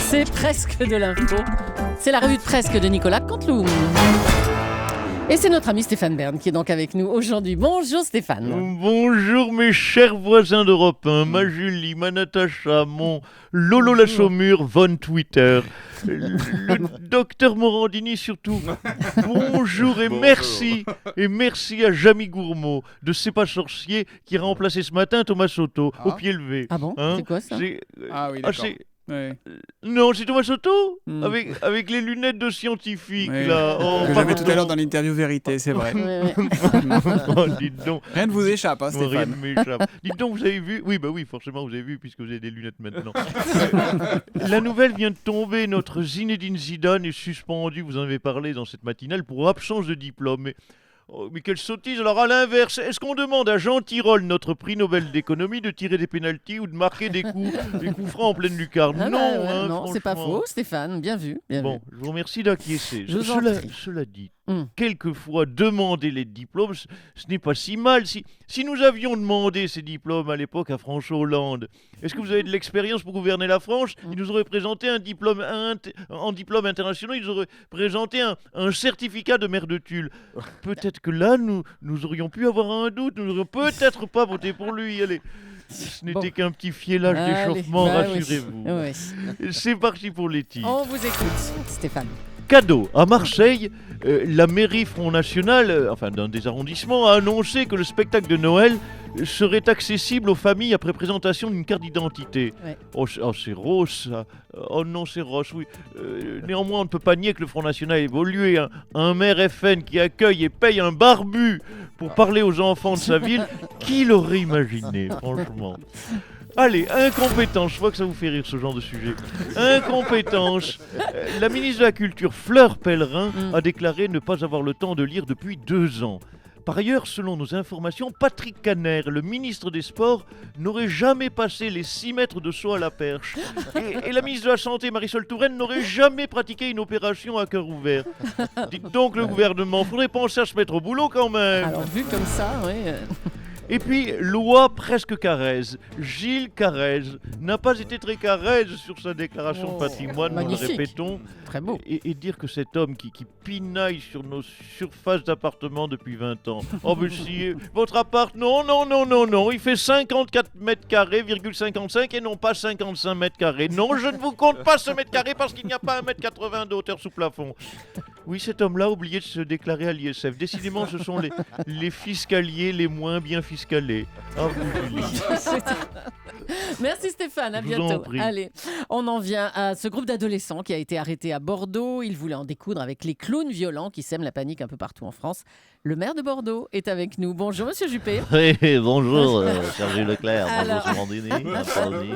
C'est presque de l'info. C'est la revue de presque de Nicolas Canteloup. Et c'est notre ami Stéphane Bern qui est donc avec nous aujourd'hui. Bonjour Stéphane. Bonjour mes chers voisins d'Europe 1, ma Julie, ma Natacha, mon Lolo la Saumure, Von Twitter, le docteur Morandini surtout. Bonjour et merci à Jamie Gourmaud de C'est pas sorcier qui a remplacé ce matin Thomas Soto au pied levé. Ah bon, c'est quoi ça? Ah oui, d'accord. Ouais. Non, c'est Thomas Soto Mm. avec les lunettes de scientifique Ouais. là. Oh, Que j'avais pardon. tout à l'heure dans l'interview vérité, c'est vrai. Ouais. Oh, dites donc. Rien ne vous échappe, hein, Rien Stéphane. ne m'échappe. Dites donc, vous avez vu? Oui, bah oui, forcément, vous avez vu, puisque vous avez des lunettes maintenant. La nouvelle vient de tomber. Notre Zinedine Zidane est suspendu, vous en avez parlé dans cette matinale, pour absence de diplôme. Mais quelle sottise! Alors, à l'inverse, est-ce qu'on demande à Jean Tirole, notre prix Nobel d'économie, de tirer des pénaltys ou de marquer des coups francs en pleine lucarne? Ah Non, bah ouais, hein, non, c'est pas franchement. faux, Stéphane. Bien vu. Bien Bon, vu. je vous remercie d'acquiescer. Je vous en prie. Cela dit, Mm. quelquefois, demander les diplômes, ce n'est pas si mal. Si nous avions demandé ces diplômes à l'époque à François Hollande, est-ce que vous avez de l'expérience pour gouverner la France? Il nous aurait présenté un diplôme en diplôme international, il nous aurait présenté un certificat de maire de Tulle. Peut-être que là, nous aurions pu avoir un doute, nous n'aurions peut-être pas voté pour lui. Allez. Ce n'était Bon. qu'un petit fielage Allez, d'échauffement, bah oui. rassurez-vous. Oui. C'est parti pour les titres. On vous écoute, Stéphane. Cadeau. À Marseille, la mairie Front National, enfin d'un des arrondissements, a annoncé que le spectacle de Noël serait accessible aux familles après présentation d'une carte d'identité. Ouais. C'est rose ça. Oh non, c'est rose, oui. Néanmoins, on ne peut pas nier que le Front National a évolué. Un maire FN qui accueille et paye un barbu pour parler aux enfants de sa ville, qui l'aurait imaginé, franchement? Allez, incompétence, je vois que ça vous fait rire ce genre de sujet. Incompétence. La ministre de la Culture, Fleur Pellerin, a déclaré ne pas avoir le temps de lire depuis 2 ans. Par ailleurs, selon nos informations, Patrick Caner, le ministre des Sports, n'aurait jamais passé les 6 mètres de saut à la perche. Et la ministre de la Santé, Marisol Touraine, n'aurait jamais pratiqué une opération à cœur ouvert. Dites donc le gouvernement, faudrait penser à se mettre au boulot quand même. Alors, vu comme ça, oui. Et puis, loi presque Carrez. Gilles Carrez n'a pas été très Carrez sur sa déclaration de patrimoine, nous le magnifique. répétons. Très beau. Et dire que cet homme qui pinaille sur nos surfaces d'appartements depuis 20 ans. Oh, mais si, votre appart, non, il fait 54 mètres carrés, 55 et non pas 55 mètres carrés. Non, je ne vous compte pas ce mètre carré parce qu'il n'y a pas 1,80 m de hauteur sous plafond. Oui, cet homme-là a oublié de se déclarer à l'ISF. Décidément, ce sont les fiscaliers les moins bien fiscalés. À vous, Julie. Merci Stéphane, à Je vous en bientôt. prie. Allez, on en vient à ce groupe d'adolescents qui a été arrêté à Bordeaux. Il voulait en découdre avec les clowns violents qui sèment la panique un peu partout en France. Le maire de Bordeaux est avec nous. Bonjour Monsieur Juppé. Oui, bonjour, Serge Leclerc, Alors- bonjour Mandini, Anthony.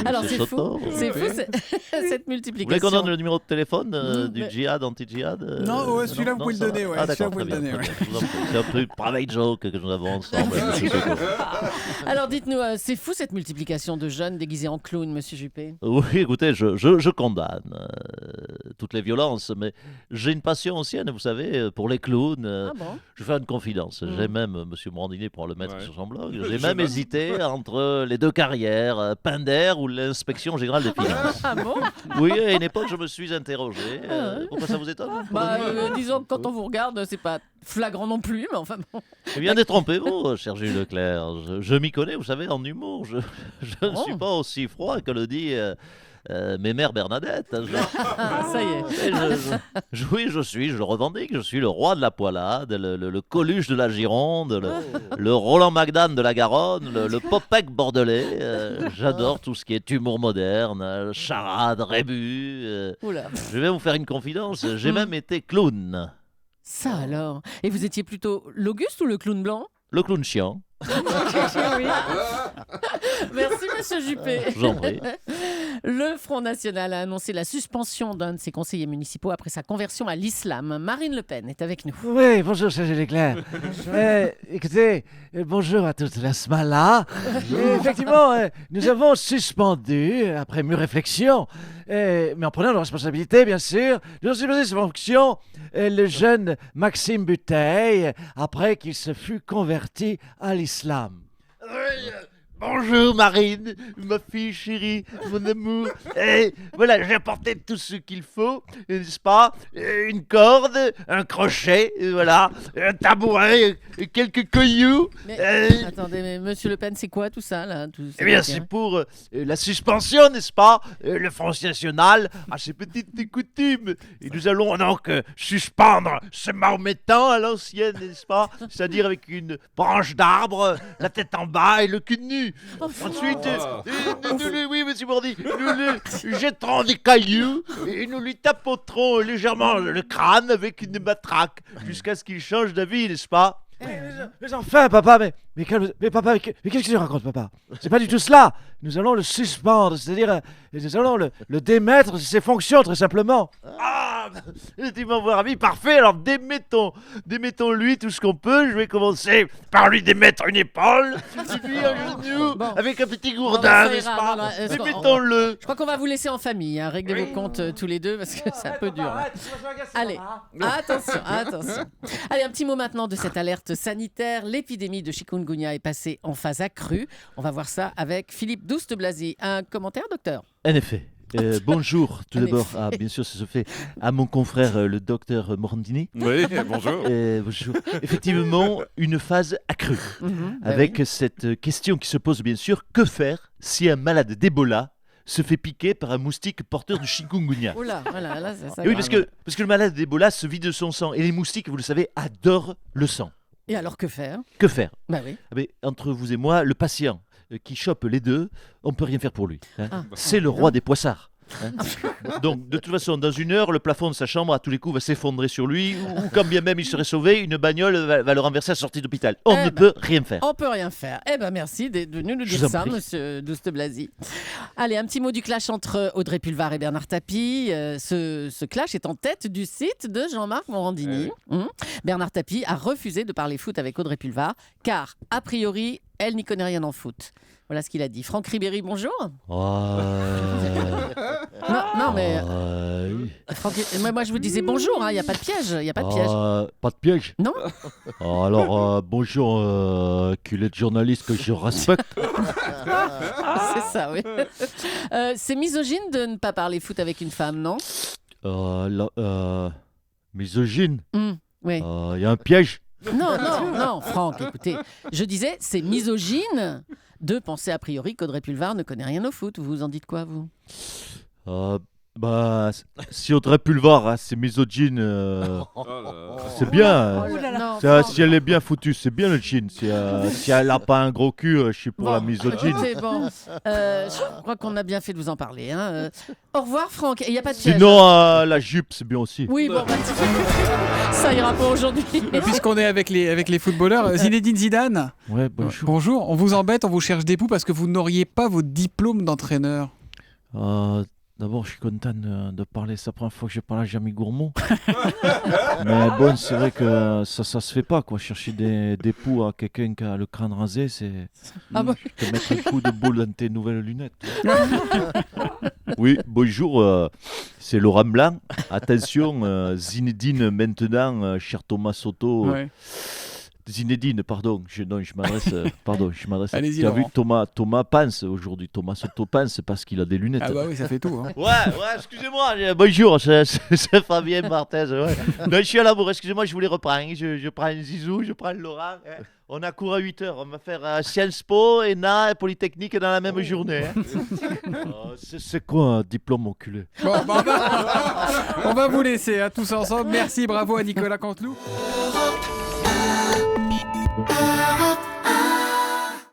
Alors Monsieur c'est fou, Soto. c'est fou cette Vous voulez qu'on multiplication. donne le numéro de téléphone du mais- djihad, anti-djihad Non, ouais, celui-là, vous pouvez ça le donner, va. ouais, Ah celui-là, d'accord, vous très pouvez bien. le donner, très bien. Je vous en prie. C'est un peu private joke que nous avons ensemble. Monsieur Soto. Alors dites-nous, c'est fou cette multiplication de jeunes déguisés en clowns, Monsieur Juppé. Oui, écoutez, je condamne toutes les violences, mais j'ai une passion ancienne, vous savez, pour les clowns. Ah bon? Je vais faire une confidence. J'ai même, Monsieur Morandini pourra le mettre Ouais. sur son blog, j'ai même hésité entre les deux carrières, Pinder ou l'inspection générale des finances. Ah bon? Oui, à une époque, je me suis interrogé. Ah ouais. Pourquoi ça vous étonne Bah, disons que quand on vous regarde, c'est pas flagrant non plus, mais enfin bon. Eh bien, détrompez-vous, cher Gilles Leclerc. Je m'y connais, vous savez, en humour. Je ne Oh. suis pas aussi froid que le dit mémère Bernadette. Ah, ça y est. Oui, je le revendique. Je suis le roi de la poilade, le Coluche de la Gironde, le Roland Magdane de la Garonne, le Popek bordelais. J'adore tout ce qui est humour moderne, charade, rébus. Oula. Je vais vous faire une confidence. J'ai même été clown. Ça alors. Et vous étiez plutôt l'Auguste ou le clown blanc? Le clown chiant. Merci Monsieur Juppé. Je vous en prie. Le Front National a annoncé la suspension d'un de ses conseillers municipaux après sa conversion à l'islam. Marine Le Pen est avec nous. Oui, bonjour, Serge Leclerc. Écoutez, bonjour à toute la smala. Effectivement, nous avons suspendu, après mûre réflexion, mais en prenant nos responsabilités, bien sûr, nous avons suspendu ses fonctions le jeune Maxime Buteil, après qu'il se fût converti à l'islam. Bonjour Marine, ma fille chérie, mon amour. Et voilà, j'ai apporté tout ce qu'il faut, n'est-ce pas? Une corde, un crochet, voilà, un tabouret, quelques cailloux. Mais, attendez, mais Monsieur Le Pen, c'est quoi tout ça là Eh bien, c'est pour la suspension, n'est-ce pas? Le Front National a ses petites coutumes. Et nous allons donc suspendre ce mahométan à l'ancienne, n'est-ce pas? C'est-à-dire avec une branche d'arbre, la tête en bas et le cul nu. Ensuite, oui, monsieur Bourdi, nous lui jetterons des cailloux et nous lui tapoterons légèrement le crâne avec une matraque jusqu'à ce qu'il change d'avis, n'est-ce pas? Mais enfin, papa, papa, mais qu'est-ce que tu racontes, papa? C'est pas du tout cela. Nous allons le suspendre, c'est-à-dire nous allons le démettre de ses fonctions, très simplement. Ah, tu m'envoies ravi, parfait. Alors démettons-lui tout ce qu'on peut. Je vais commencer par lui démettre une épaule, et puis un genou, avec un petit gourdin, n'est-ce pas? Démettons-le. Je crois qu'on va vous laisser en famille, hein. Réglez vos comptes tous les deux parce que c'est un peu dur. Allez, attention. Allez, un petit mot maintenant de cette alerte sanitaire. L'épidémie de chikungunya est passée en phase accrue. On va voir ça avec Philippe Douste-Blazy. Un commentaire, docteur? En effet. Bonjour, tout d'abord, bien sûr, ça se fait à mon confrère, le docteur Morandini. Oui, bonjour. Bonjour. Effectivement, une phase accrue. Avec cette question qui se pose, bien sûr, que faire si un malade d'Ebola se fait piquer par un moustique porteur de chikungunya? Oula, voilà, là, c'est ça. Oui, parce que le malade d'Ebola se vide de son sang. Et les moustiques, vous le savez, adorent le sang. Et alors, que faire? Que faire? Bah oui. Mais entre vous et moi, le patient qui chope les deux, on peut rien faire pour lui. C'est le roi des poissards. Donc, de toute façon, dans une heure, le plafond de sa chambre, à tous les coups, va s'effondrer sur lui, ou quand bien même il serait sauvé, une bagnole va le renverser à la sortie d'hôpital. On ne peut rien faire. On peut rien faire. Eh ben merci d'être venu nous dire ça, monsieur Douste-Blazy. Allez, un petit mot du clash entre Audrey Pulvar et Bernard Tapie. Ce clash est en tête du site de Jean-Marc Morandini. Bernard Tapie a refusé de parler foot avec Audrey Pulvar, car, a priori, elle n'y connaît rien en foot. Voilà ce qu'il a dit. Franck Ribéry, bonjour. Non, mais... Franck, moi, je vous disais bonjour, il n'y a pas de piège. Pas de piège? Non. Alors, bonjour, culé de journaliste que je respecte. C'est ça, oui. C'est misogyne de ne pas parler foot avec une femme, non? Misogyne? Oui. Y a un piège? Non, Franck, écoutez. Je disais, c'est misogyne de penser a priori qu'Audrey Pulvar ne connaît rien au foot. Vous en dites quoi, vous? Si Audrey Pulvar, c'est misogyne, c'est bien. Si elle est bien foutue, c'est bien le jean. Si elle n'a pas un gros cul, je suis pour la misogyne. Écoutez, je crois qu'on a bien fait de vous en parler. Au revoir, Franck. Il n'y a pas de piège. Sinon, la jupe, c'est bien aussi. Oui, ça ira pour aujourd'hui. Puisqu'on est avec les footballeurs, Zinedine Zidane. Ouais, bonjour. Bonjour, on vous embête, on vous cherche des poux parce que vous n'auriez pas votre diplôme d'entraîneur. D'abord, je suis content de parler. C'est la première fois que je parle à Jamie Gourmand. Mais bon, c'est vrai que ça se fait pas, quoi. Chercher des poux à quelqu'un qui a le crâne rasé, c'est te mettre un coup de boule dans tes nouvelles lunettes. Oui, bonjour, c'est Laurent Blanc. Attention, Zinedine maintenant, cher Thomas Soto. Ouais. Zinedine, pardon, je m'adresse. Allez-y, tu as vu Laurent. Thomas pense aujourd'hui. Thomas Soto pense parce qu'il a des lunettes. Ah bah oui, ça fait tout. Hein. Ouais, excusez-moi. Bonjour, c'est Fabien Barthez. Ouais. Non, je suis à la bourre, excusez-moi, je vous les reprends. Je prends Zizou, je prends Laurent. On a cours à 8h. On va faire Sciences Po, ENA et Polytechnique dans la même journée. C'est quoi un diplôme enculé? Bon, on va vous laisser tous ensemble. Merci, bravo à Nicolas Canteloup.